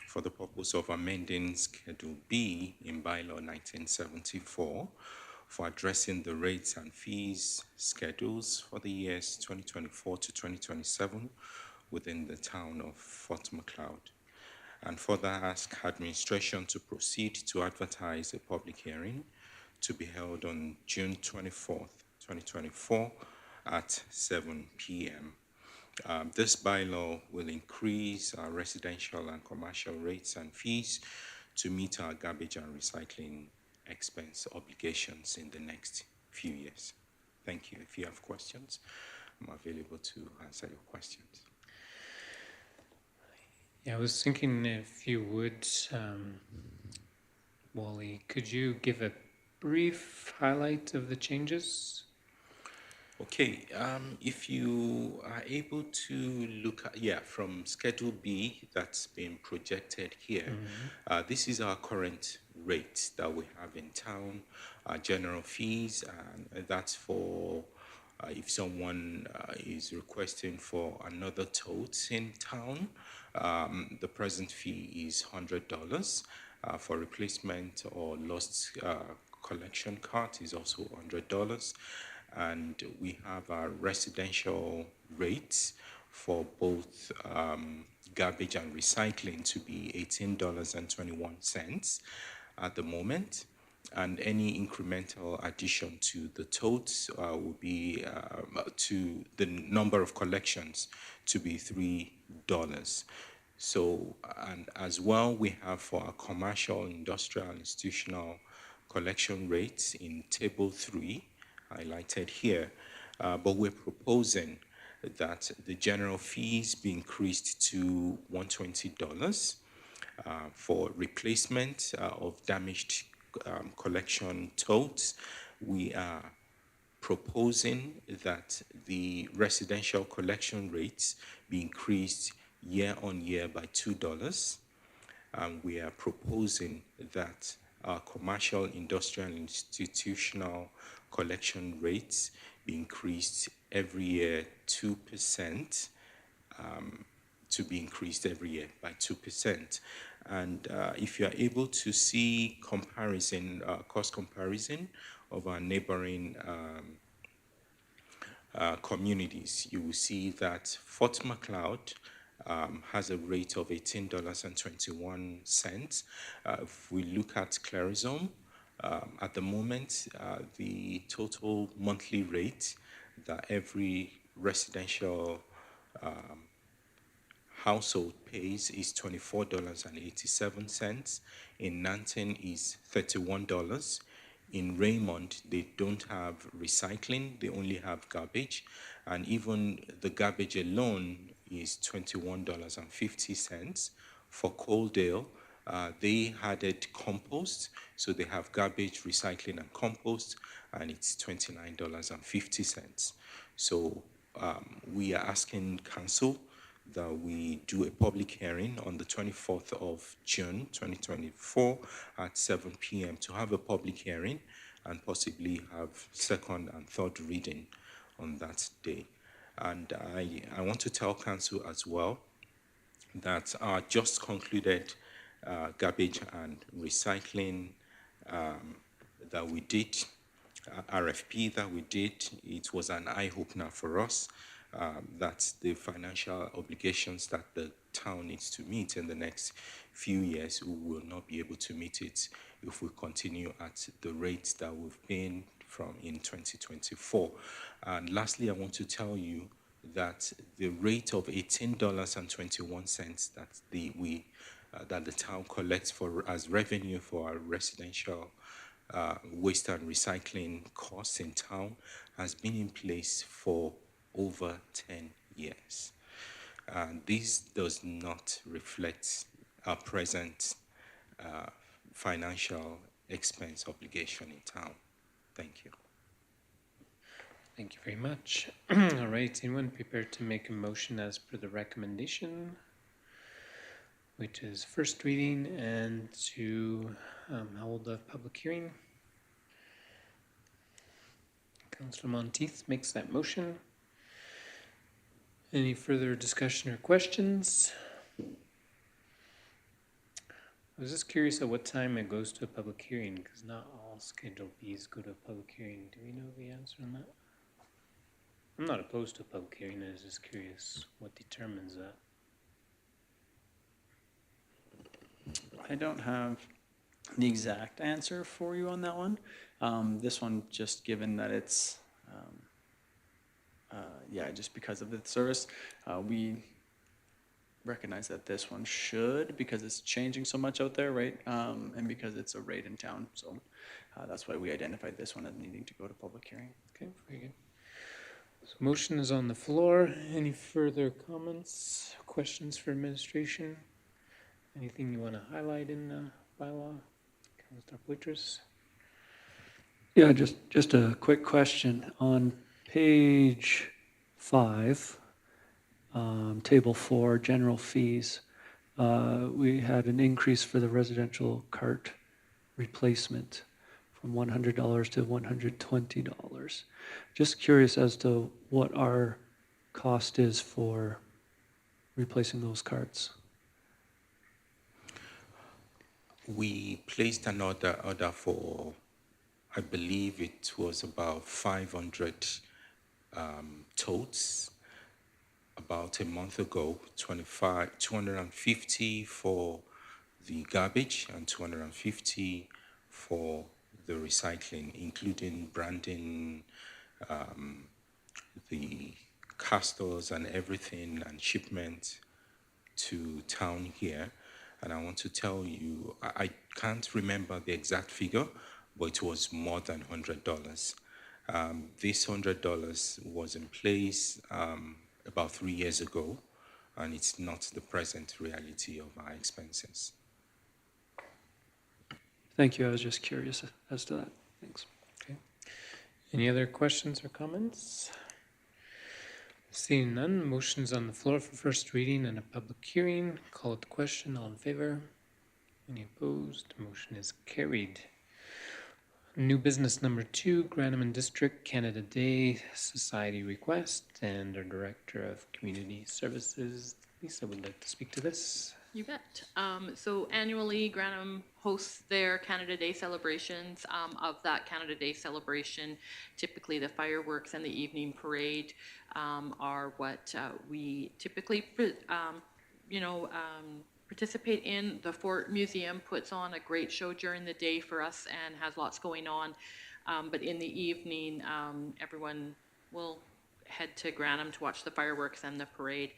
[SPEAKER 14] for the purpose of amending Schedule B in Bylaw 1974 for addressing the rates and fees schedules for the years 2024 to 2027 within the town of Fort McLeod. And further ask administration to proceed to advertise a public hearing to be held on June 24th, 2024 at 7 p.m. This bylaw will increase our residential and commercial rates and fees to meet our garbage and recycling expense obligations in the next few years. Thank you. If you have questions, I'm available to answer your questions.
[SPEAKER 1] Yeah, I was thinking if you would, Wally, could you give a brief highlight of the changes?
[SPEAKER 14] Okay, if you are able to look at, yeah, from Schedule B that's been projected here, this is our current rate that we have in town, general fees, and that's for if someone is requesting for another tote in town, the present fee is $100. For replacement or lost collection cart is also $100. And we have our residential rates for both garbage and recycling to be $18.21 at the moment. And any incremental addition to the totes will be to the number of collections to be $3. So, and as well, we have for our commercial, industrial, institutional collection rates in Table 3, highlighted here, but we're proposing that the general fees be increased to $120 for replacement of damaged collection totes. We are proposing that the residential collection rates be increased year on year by $2. We are proposing that our commercial, industrial, and institutional collection rates be increased every year 2%, to be increased every year by 2%. And if you are able to see comparison, cost comparison of our neighboring communities, you will see that Fort McLeod has a rate of $18.21. If we look at Clarisome, at the moment, the total monthly rate that every residential household pays is $24.87. In Nanton is $31. In Raymond, they don't have recycling, they only have garbage. And even the garbage alone is $21.50. For Coaldale, they added compost, so they have garbage, recycling, and compost, and it's $29.50. So we are asking council that we do a public hearing on the 24th of June 2024 at 7 p.m. to have a public hearing and possibly have second and third reading on that day. And I want to tell council as well that our just concluded garbage and recycling that we did, RFP that we did, it was an eye-opener for us. That the financial obligations that the town needs to meet in the next few years, we will not be able to meet it if we continue at the rates that we've been from in 2024. And lastly, I want to tell you that the rate of $18.21 that the town collects for as revenue for our residential waste and recycling costs in town has been in place for over 10 years. This does not reflect our present financial expense obligation in town. Thank you.
[SPEAKER 1] Thank you very much. All right, anyone prepared to make a motion as per the recommendation, which is first reading and to hold a public hearing? Councillor Monteith makes that motion. Any further discussion or questions? I was just curious at what time it goes to a public hearing, because not all Schedule Bs go to a public hearing. Do we know the answer on that? I'm not opposed to a public hearing, I was just curious what determines that.
[SPEAKER 11] I don't have the exact answer for you on that one. This one, just given that it's, just because of the service, we recognize that this one should, because it's changing so much out there, right? And because it's a rate in town, so that's why we identified this one as needing to go to public hearing.
[SPEAKER 1] Okay, very good. So motion is on the floor. Any further comments, questions for administration? Anything you want to highlight in bylaw? Councillor Poitras?
[SPEAKER 10] Yeah, just a quick question. On page 5, table 4, general fees, we had an increase for the residential cart replacement from $100 to $120. Just curious as to what our cost is for replacing those carts.
[SPEAKER 14] We placed an order for, I believe it was about 500 totes about a month ago, 250 for the garbage and 250 for the recycling, including branding, the castors and everything, and shipment to town here. And I want to tell you, I can't remember the exact figure, but it was more than $100. This $100 was in place about 3 years ago, and it's not the present reality of our expenses.
[SPEAKER 10] Thank you. I was just curious as to that. Thanks.
[SPEAKER 1] Okay. Any other questions or comments? Seeing none, motion's on the floor for first reading and a public hearing. Call it the question. All in favor? Any opposed? Motion is carried. New business number 2, Grantham District Canada Day Society request, and our Director of Community Services, Lisa, would like to speak to this.
[SPEAKER 6] You bet. So annually, Grantham hosts their Canada Day celebrations. Of that Canada Day celebration, typically the fireworks and the evening parade are what we typically, participate in. The Fort Museum puts on a great show during the day for us and has lots going on. But in the evening, everyone will head to Grantham to watch the fireworks and the parade.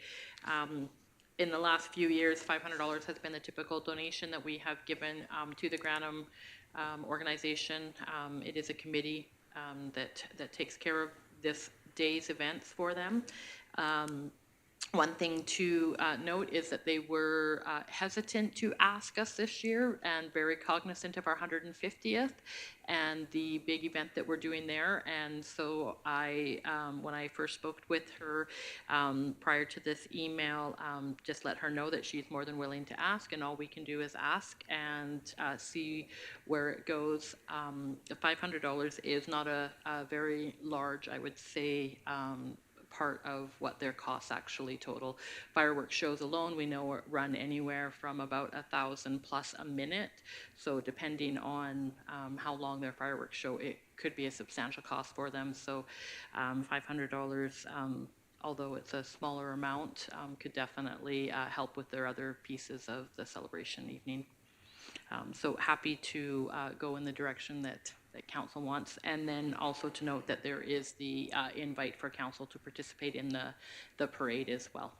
[SPEAKER 6] In the last few years, $500 has been the typical donation that we have given to the Grantham organization. It is a committee that takes care of this day's events for them. One thing to note is that they were hesitant to ask us this year and very cognizant of our 150th and the big event that we're doing there. And so when I first spoke with her prior to this email, just let her know that she's more than willing to ask, and all we can do is ask and see where it goes. The $500 is not a very large, I would say, part of what their costs actually total. Fireworks shows alone, we know run anywhere from about $1,000+ a minute. So depending on how long their fireworks show, it could be a substantial cost for them. So $500, although it's a smaller amount, could definitely help with their other pieces of the celebration evening. So happy to go in the direction that council wants, and then also to note that there is the invite for council to participate in the parade as well.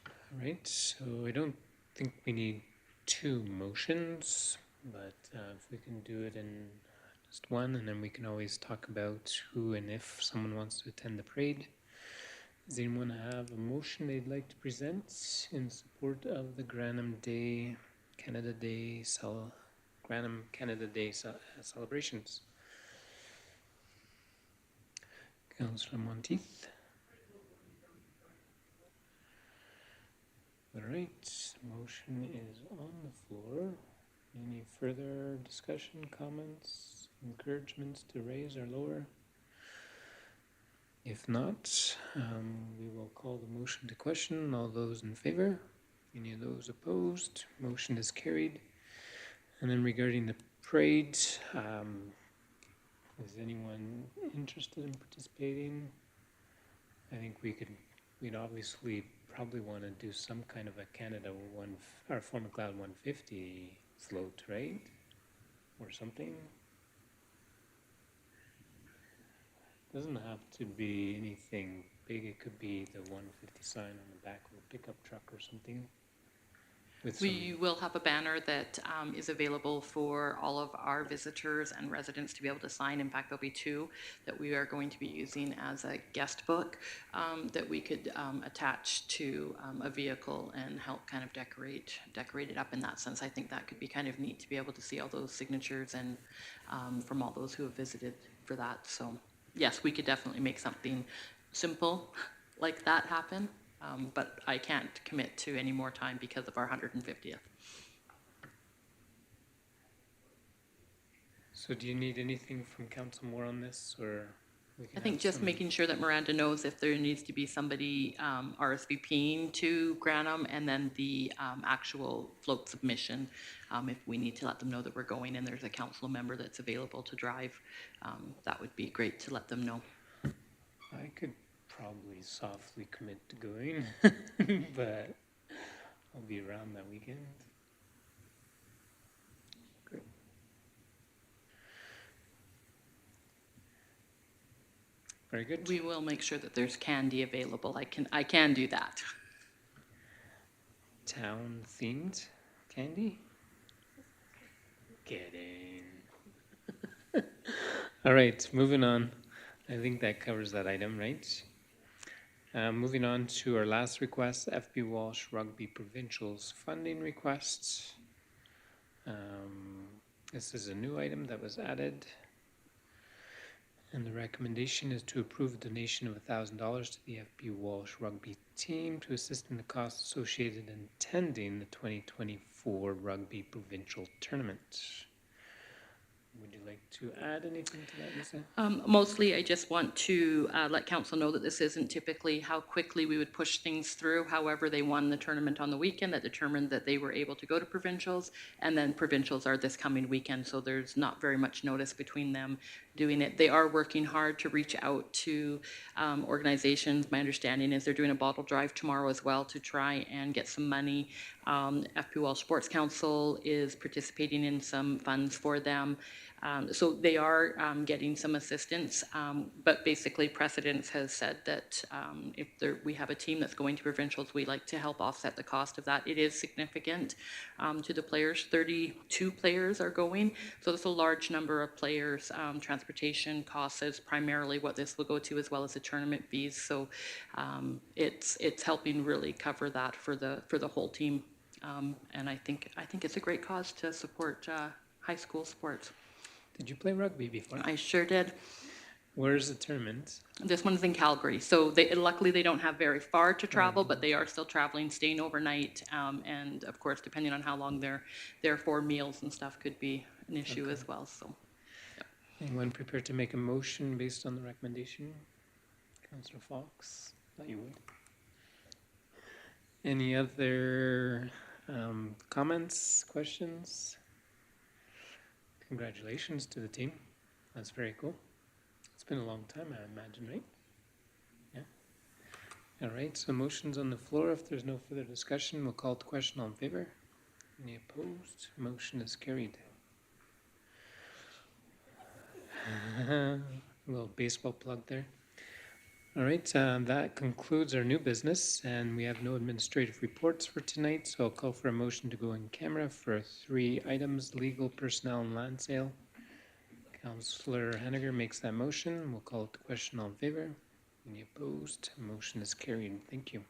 [SPEAKER 1] All right, so I don't think we need 2 motions, but if we can do it in just one, and then we can always talk about who and if someone wants to attend the parade. Does anyone have a motion they'd like to present in support of the Grantham Day, Canada Day, Grantham Canada Day celebrations? Councillor Monteith. All right, motion is on the floor. Any further discussion, comments, encouragements to raise or lower? If not, we will call the motion to question. All those in favor? Any of those opposed? Motion is carried. And then regarding the parade, is anyone interested in participating? I think we'd obviously probably want to do some kind of a Canada or Fort Macleod 150 float, right? Or something. Doesn't have to be anything big. It could be the 150 sign on the back of a pickup truck or something. with some,
[SPEAKER 6] We will have a banner that is available for all of our visitors and residents to be able to sign. In fact, there'll be two that we are going to be using as a guest book that we could attach to a vehicle and help kind of decorate it up in that sense. I think that could be kind of neat to be able to see all those signatures and from all those who have visited for that. So yes, we could definitely make something simple like that happen. But I can't commit to any more time because of our 150th.
[SPEAKER 1] so do you need anything from council more on this, or? We can
[SPEAKER 6] I think
[SPEAKER 1] have
[SPEAKER 6] just
[SPEAKER 1] some-
[SPEAKER 6] making sure that Miranda knows if there needs to be somebody RSVPing to Granum, and then the actual float submission, if we need to let them know that we're going and there's a council member that's available to drive, that would be great to let them know.
[SPEAKER 1] I could probably softly commit to going, but I'll be around that weekend. Great. Very good.
[SPEAKER 6] We will make sure that there's candy available. I can do that.
[SPEAKER 1] Town themed candy? Kidding. All right, moving on. I think that covers that item, right? Moving on to our last request, FB Walsh Rugby Provincials funding requests. This is a new item that was added. And the recommendation is to approve a donation of $1,000 to the FB Walsh Rugby team to assist in the costs associated in attending the 2024 Rugby Provincial Tournament. Would you like to add anything to that, Lisa?
[SPEAKER 6] Mostly, I just want to let council know that this isn't typically how quickly we would push things through. However, they won the tournament on the weekend that determined that they were able to go to provincials, and then provincials are this coming weekend, so there's not very much notice between them doing it. They are working hard to reach out to organizations. My understanding is they're doing a bottle drive tomorrow as well to try and get some money. FPWL Sports Council is participating in some funds for them. So they are getting some assistance, but basically Precedence has said that if we have a team that's going to provincials, we like to help offset the cost of that. It is significant to the players. 32 players are going, so that's a large number of players. Transportation costs is primarily what this will go to, as well as the tournament fees. So it's helping really cover that for the whole team, and I think it's a great cause to support high school sports.
[SPEAKER 1] Did you play rugby before?
[SPEAKER 6] I sure did.
[SPEAKER 1] Where's the tournament?
[SPEAKER 6] This one's in Calgary, so luckily they don't have very far to travel, but they are still traveling, staying overnight, and of course, depending on how long they're there for, meals and stuff could be an issue as well. So,
[SPEAKER 1] Anyone prepared to make a motion based on the recommendation? Councillor Fox, thought you would. Any other comments, questions? Congratulations to the team. That's very cool. It's been a long time, I imagine, right? Yeah. All right, so motion's on the floor. If there's no further discussion, we'll call the question. All in favor? Any opposed? Motion is carried. A little baseball plug there. All right, that concludes our new business, and we have no administrative reports for tonight, so I'll call for a motion to go in camera for 3 items: legal, personnel, and land sale. Councillor Henniger makes that motion. We'll call it the question. All in favor? Any opposed? Motion is carried. Thank you.